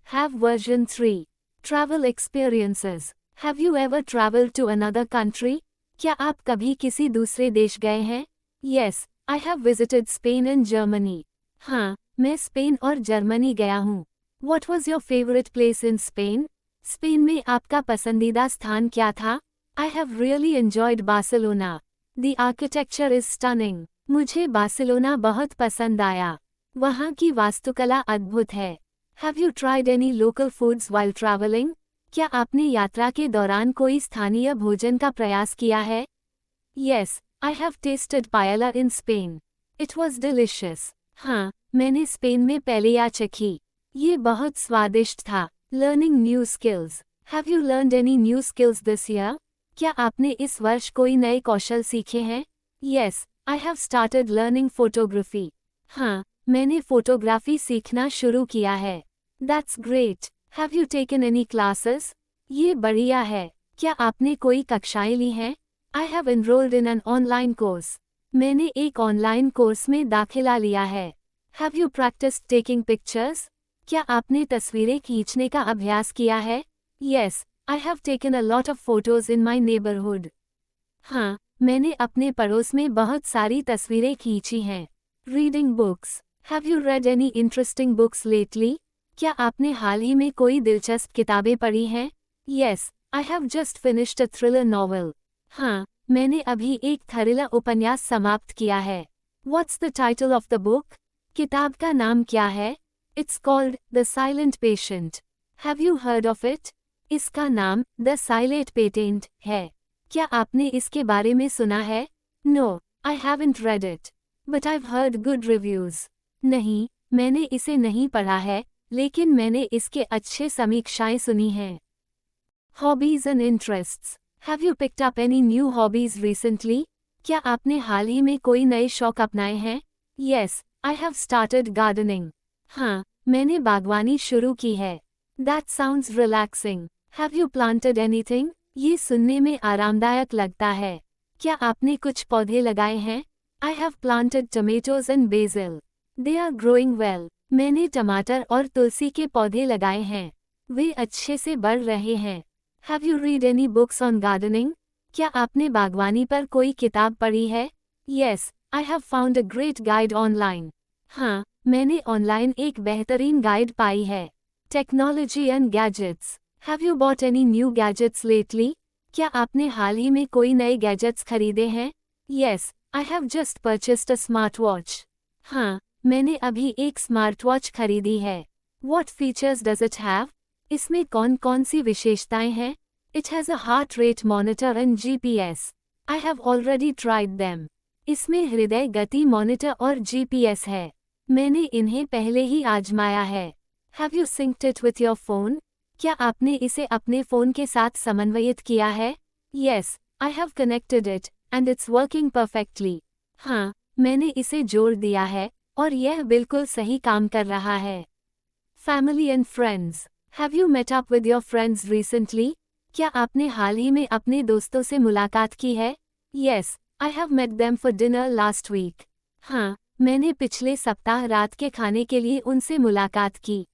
Have version 3. Travel experiences. Have you ever traveled to another country? क्या आप कभी किसी दूसरे देश गए हैं? Yes, I have visited Spain and Germany. हाँ, मैं स्पेन और जर्मनी गया हूँ. What was your favorite place in Spain? Spain में आपका पसंदीदा स्थान क्या था? I have really enjoyed Barcelona. The architecture is stunning. मुझे बार्सिलोना बहुत पसंद आया. वहाँ की वास्तुकला अद्भुत है. Have you tried any local foods while traveling? क्या आपने यात्रा के दौरान कोई स्थानीय भोजन का प्रयास किया है? Yes, I have tasted paella in Spain. It was delicious. हाँ, मैंने स्पेन में पैलिया चखी. ये बहुत स्वादिष्ट था. Learning new skills. Have you learned any new skills this year? क्या आपने इस वर्ष कोई नए कौशल सीखे हैं? Yes, I have started learning photography. हाँ, मैंने फोटोग्राफी सीखना शुरू किया है. That's great. Have you taken any classes? ये बढ़िया है. क्या आपने कोई कक्षाएं ली हैं? I have enrolled in an online course. मैंने एक ऑनलाइन कोर्स में दाखिला लिया है. Have you practiced taking pictures? क्या आपने तस्वीरें खींचने का अभ्यास किया है? Yes, I have taken a lot of photos in my neighborhood. हाँ, मैंने अपने पड़ोस में बहुत सारी तस्वीरें खींची हैं. Reading books. Have you read any interesting books lately? क्या आपने हाल ही में कोई दिलचस्प किताबें पढ़ी हैं? Yes, I have just finished a thriller novel. हाँ, मैंने अभी एक थ्रिलर उपन्यास समाप्त किया है. What's the title of the book? किताब का नाम क्या है? It's called The Silent Patient. Have you heard of it? इसका नाम The Silent Patient है. क्या आपने इसके बारे में सुना है? No, I haven't read it. But I've heard good reviews. नहीं, मैंने इसे नहीं पढ़ा है, लेकिन मैंने इसके अच्छे समीक्षाएं सुनी हैं. Hobbies and interests. Have you picked up any new hobbies recently? क्या आपने हाल ही में कोई नए शौक अपनाए हैं? Yes, I have started gardening. हाँ, मैंने बागवानी शुरू की है. That sounds relaxing. Have you planted anything? ये सुनने में आरामदायक लगता है. क्या आपने कुछ पौधे लगाए हैं? I have planted tomatoes and basil. They are growing well. मैंने टमाटर और तुलसी के पौधे लगाए हैं. वे अच्छे से बढ़ रहे हैं. Have you read any books on gardening? क्या आपने बागवानी पर कोई किताब पढ़ी है? Yes, I have found a great guide online. हाँ, मैंने ऑनलाइन एक बेहतरीन गाइड पाई है. Technology and gadgets. Have you bought any new gadgets lately? क्या आपने हाल ही में कोई नए गैजेट्स खरीदे हैं? Yes, I have just purchased a smartwatch. हाँ, मैंने अभी एक स्मार्टवॉच खरीदी है. What features does it have? इसमें कौन-कौन सी विशेषताएं हैं? It has a heart rate monitor and GPS. I have already tried them. इसमें हृदय गति मॉनिटर और GPS है. मैंने इन्हें पहले ही आजमाया है. Have you synced it with your phone? क्या आपने इसे अपने फ़ोन के साथ समन्वयित किया है? Yes, I have connected it, and it's working perfectly. हाँ, मैंने इसे जोड़ दिया है, और यह बिल्कुल सही काम कर रहा है. Family and friends. Have you met up with your friends recently? क्या आपने हाल ही में अपने दोस्तों से मुलाकात की है? Yes, I have met them for dinner last week. हाँ, मैंने पिछले सप्ताह रात के खाने के लिए उनसे मुलाकात की.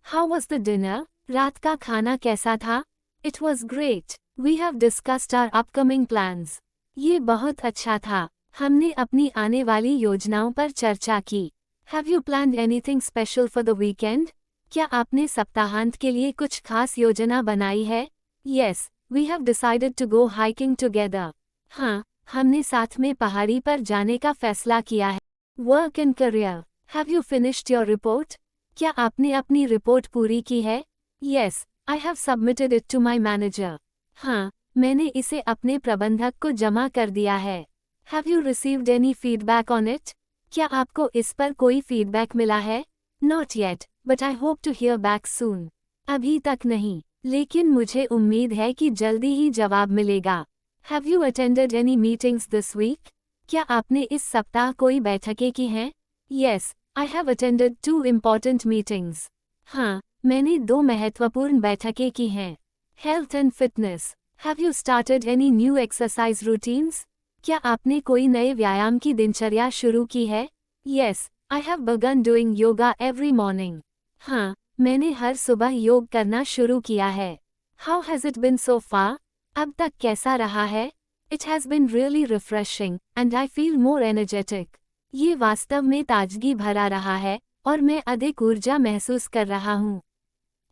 How was the dinner? रात का खाना कैसा था? It was great. We have discussed our upcoming plans. ये बहुत अच्छा था. हमने अपनी आने वाली योजनाओं पर चर्चा की. Have you planned anything special for the weekend? क्या आपने सप्ताहांत के लिए कुछ खास योजना बनाई है? Yes, we have decided to go hiking together. हाँ, हमने साथ में पहाड़ी पर जाने का फैसला किया है. Work and career. Have you finished your report? क्या आपने अपनी रिपोर्ट पूरी की है? Yes, I have submitted it to my manager. हाँ, मैंने इसे अपने प्रबंधक को जमा कर दिया है. Have you received any feedback on it? क्या आपको इस पर कोई फीडबैक मिला है? Not yet, but I hope to hear back soon. अभी तक नहीं, लेकिन मुझे उम्मीद है कि जल्दी ही जवाब मिलेगा. Have you attended any meetings this week? क्या आपने इस सप्ताह कोई बैठकें की हैं? Yes, I have attended 2 important meetings. हाँ, मैंने 2 महत्वपूर्ण बैठकें की हैं. Health and fitness. Have you started any new exercise routines? क्या आपने कोई नए व्यायाम की दिनचर्या शुरू की है? Yes, I have begun doing yoga every morning. हाँ, मैंने हर सुबह योग करना शुरू किया है। हाउ हैज़ इट बिन सो फार? अब तक कैसा रहा है? It has been really refreshing and I feel more energetic. ये वास्तव में ताजगी भरा रहा है और मैं अधिक ऊर्जा महसूस कर रहा हूँ।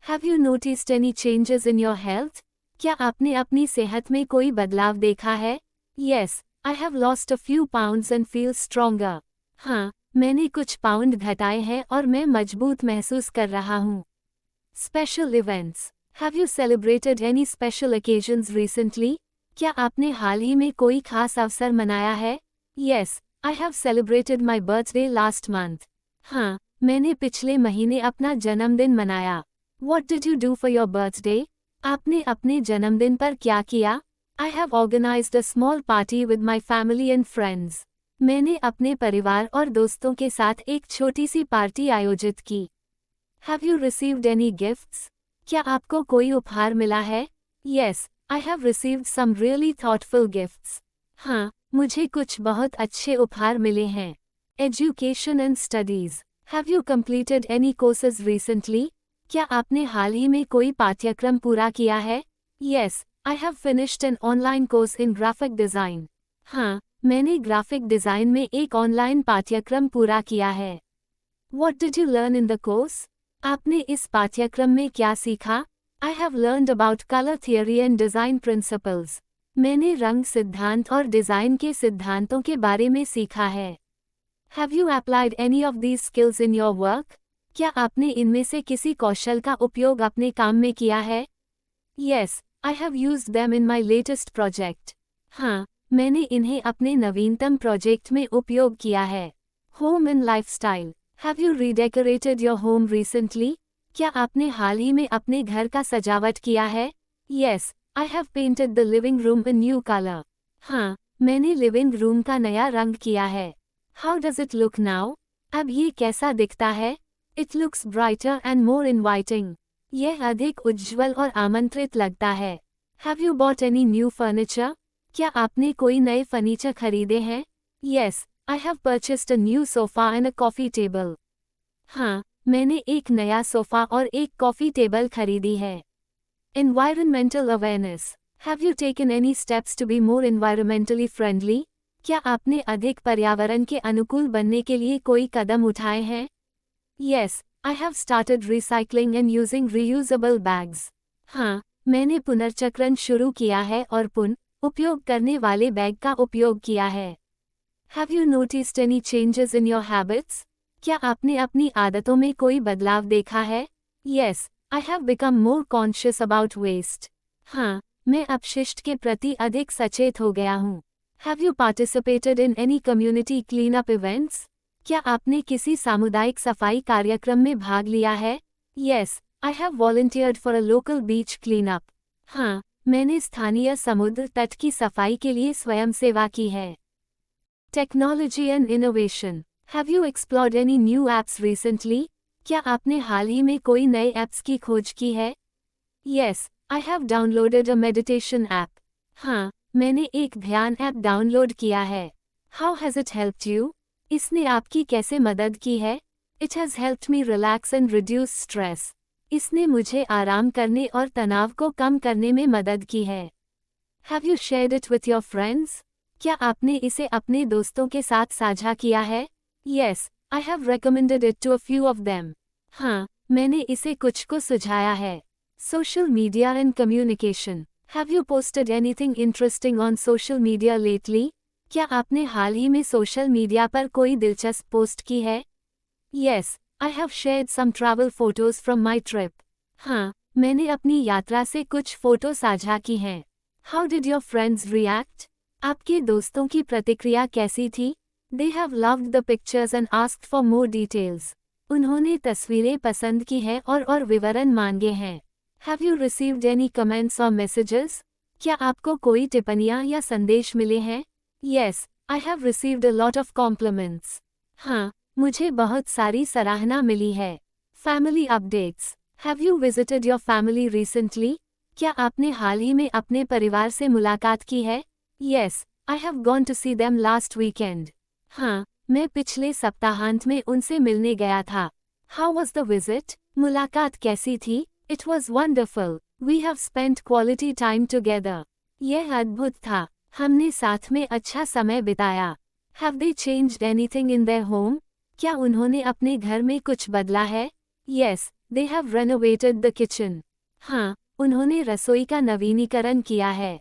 Have you noticed any changes in your health? क्या आपने अपनी सेहत में कोई बदलाव देखा है? Yes, I have lost a few pounds and feel stronger. हाँ, मैंने कुछ पाउंड घटाए हैं और मैं मजबूत महसूस कर रहा हूँ। Special events. Have you celebrated any special occasions recently? क्या आपने हाल ही में कोई खास अवसर मनाया है? Yes, I have celebrated my birthday last month. हाँ, मैंने पिछले महीने अपना जन्मदिन मनाया। What did you do for your birthday? आपने अपने जन्मदिन पर क्या किया? I have organized a small party with my family and friends. मैंने अपने परिवार और दोस्तों के साथ एक छोटी सी पार्टी आयोजित की। Have you received any gifts? क्या आपको कोई उपहार मिला है? Yes, I have received some really thoughtful gifts. हाँ, मुझे कुछ बहुत अच्छे उपहार मिले हैं। Education and studies. Have you completed any courses recently? क्या आपने हाल ही में कोई पाठ्यक्रम पूरा किया है? Yes, I have finished an online course in graphic design. हाँ, मैंने ग्राफिक डिज़ाइन में एक ऑनलाइन पाठ्यक्रम पूरा किया है। What did you learn in the course? आपने इस पाठ्यक्रम में क्या सीखा? I have learned about color theory and design principles. मैंने रंग सिद्धांत और डिज़ाइन के सिद्धांतों के बारे में सीखा है। Have you applied any of these skills in your work? क्या आपने इनमें से किसी कौशल का उपयोग अपने काम में किया है? Yes, I have used them in my latest project. हाँ, मैंने इन्हें अपने नवीनतम प्रोजेक्ट में उपयोग किया है। Home and lifestyle. Have you redecorated your home recently? क्या आपने हाल ही में अपने घर का सजावट किया है? Yes, I have painted the living room a new color. हाँ, मैंने लिविंग रूम का नया रंग किया है। How does it look now? अब ये कैसा दिखता है? It looks brighter and more inviting. यह अधिक उज्ज्वल और आमंत्रित लगता है। Have you bought any new furniture? क्या आपने कोई नए फर्नीचर खरीदे हैं? Yes, I have purchased a new sofa and a coffee table. हाँ, मैंने एक नया सोफा और एक कॉफी टेबल खरीदी है। Environmental awareness. Have you taken any steps to be more environmentally friendly? क्या आपने अधिक पर्यावरण के अनुकूल बनने के लिए कोई कदम उठाए हैं? Yes, I have started recycling and using reusable bags. हाँ, मैंने पुनर्चक्रण शुरू किया है और पुनः उपयोग करने वाले बैग का उपयोग किया है। Have you noticed any changes in your habits? क्या आपने अपनी आदतों में कोई बदलाव देखा है? Yes, I have become more conscious about waste. हाँ, मैं अपशिष्ट के प्रति अधिक सचेत हो गया हूँ। Have you participated in any community cleanup events? क्या आपने किसी सामुदायिक सफाई कार्यक्रम में भाग लिया है? Yes, I have volunteered for a local beach cleanup. हाँ, मैंने स्थानीय समुद्र तट की सफाई के लिए स्वयं सेवा की है। Technology and innovation. Have you explored any new apps recently? क्या आपने हाल ही में कोई नए ऐप्स की खोज की है? Yes, I have downloaded a meditation app. हाँ, मैंने एक ध्यान ऐप डाउनलोड किया है। How has it helped you? इसने आपकी कैसे मदद की है? It has helped me relax and reduce stress. इसने मुझे आराम करने और तनाव को कम करने में मदद की है। Have you shared it with your friends? क्या आपने इसे अपने दोस्तों के साथ साझा किया है? Yes, I have recommended it to a few of them. हाँ, मैंने इसे कुछ को सुझाया है। Social media and communication. Have you posted anything interesting on social media lately? क्या आपने हाल ही में सोशल मीडिया पर कोई दिलचस्प पोस्ट की है? Yes, I have shared some travel photos from my trip. हाँ, मैंने अपनी यात्रा से कुछ फोटो साझा की हैं। How did your friends react? आपके दोस्तों की प्रतिक्रिया कैसी थी? They have loved the pictures and asked for more details. उन्होंने तस्वीरें पसंद की हैं और विवरण मांगे हैं। Have you received any comments or messages? क्या आपको कोई टिप्पणियाँ या संदेश मिले हैं? Yes, I have received a lot of compliments. हाँ, मुझे बहुत सारी सराहना मिली है। Family updates. Have you visited your family recently? क्या आपने हाल ही में अपने परिवार से मुलाकात की है? Yes, I have gone to see them last weekend. हाँ, मैं पिछले सप्ताहांत में उनसे मिलने गया था। How was the visit? मुलाकात कैसी थी? It was wonderful. We have spent quality time together. यह अद्भुत था. हमने साथ में अच्छा समय बिताया. Have they changed anything in their home? क्या उन्होंने अपने घर में कुछ बदला है? Yes, they have renovated the kitchen. हाँ, उन्होंने रसोई का नवीनीकरण किया है.